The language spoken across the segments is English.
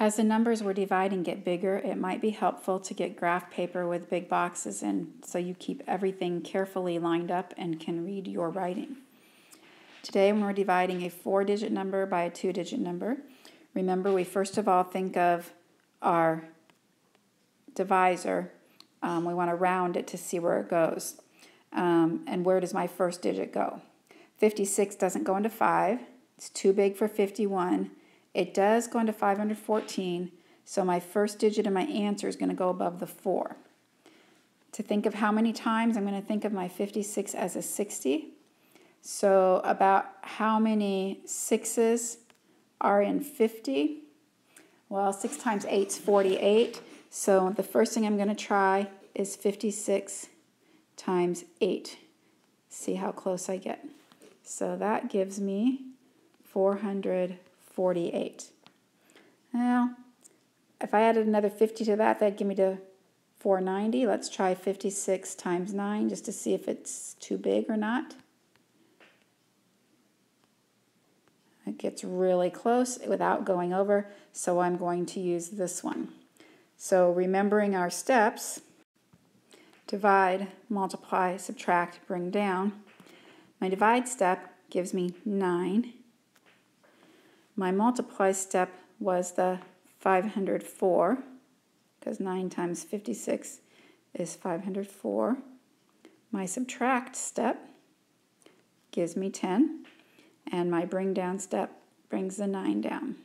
As the numbers we're dividing get bigger, it might be helpful to get graph paper with big boxes in so you keep everything carefully lined up and can read your writing. Today, when we're dividing a 4-digit number by a 2-digit number, remember we first of all think of our divisor. We want to round it to see where it goes. And where does my first digit go? 56 doesn't go into 5. It's too big for 51. It does go into 514, so my first digit in my answer is going to go above the 4. To think of how many times, I'm going to think of my 56 as a 60. So about how many 6s are in 50? Well, 6 times 8 is 48. So the first thing I'm going to try is 56 times 8. See how close I get. So that gives me 448. Well, if I added another 50 to that, that'd give me to 490. Let's try 56 times 9 just to see if it's too big or not. It gets really close without going over, so I'm going to use this one. So remembering our steps, divide, multiply, subtract, bring down. My divide step gives me 9. My multiply step was the 504, because 9 times 56 is 504. My subtract step gives me 10, and my bring down step brings the 9 down.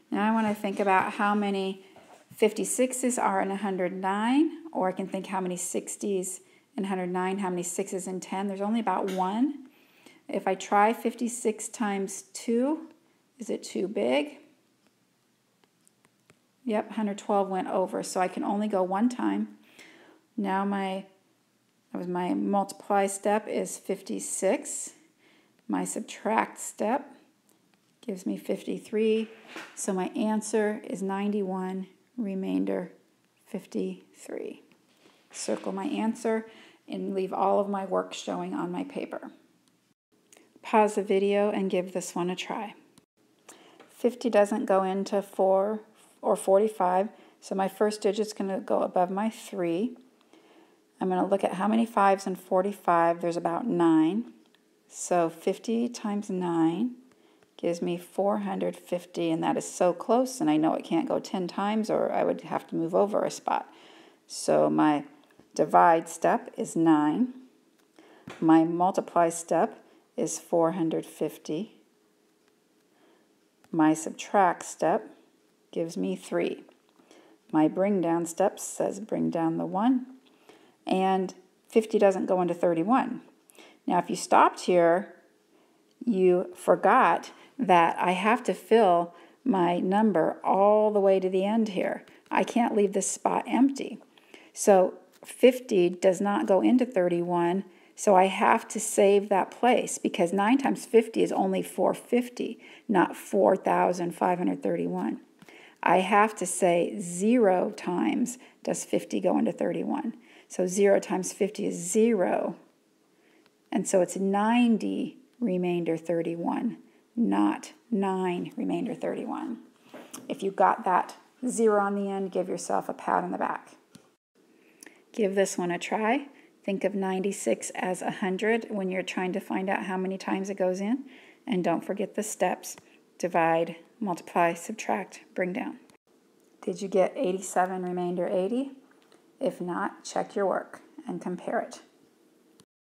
Now I want to think about how many 56s are in 109, or I can think how many 60s in 109, how many 6s in 10. There's only about 1. If I try 56 times 2, is it too big? Yep, 112 went over, so I can only go one time. Now my multiply step is 56. My subtract step gives me 53, so my answer is 91, remainder 53. Circle my answer and leave all of my work showing on my paper. Pause the video and give this one a try. 50 doesn't go into 4 or 45, so my first digit's going to go above my 3. I'm going to look at how many 5s in 45. There's about 9. So 50 times 9 gives me 450, and that is so close, and I know it can't go 10 times or I would have to move over a spot. So my divide step is 9. My multiply step is 450. My subtract step gives me 3. My bring down step says bring down the 1. And 50 doesn't go into 31. Now if you stopped here, you forgot that I have to fill my number all the way to the end here. I can't leave this spot empty. So 50 does not go into 31, so I have to save that place because 9 times 50 is only 450, not 4,531. I have to say 0 times does 50 go into 31. So 0 times 50 is 0. And so it's 90 remainder 31, not 9 remainder 31. If you got that 0 on the end, give yourself a pat on the back. Give this one a try. Think of 96 as 100 when you're trying to find out how many times it goes in. And don't forget the steps. Divide, multiply, subtract, bring down. Did you get 87 remainder 80? If not, check your work and compare it.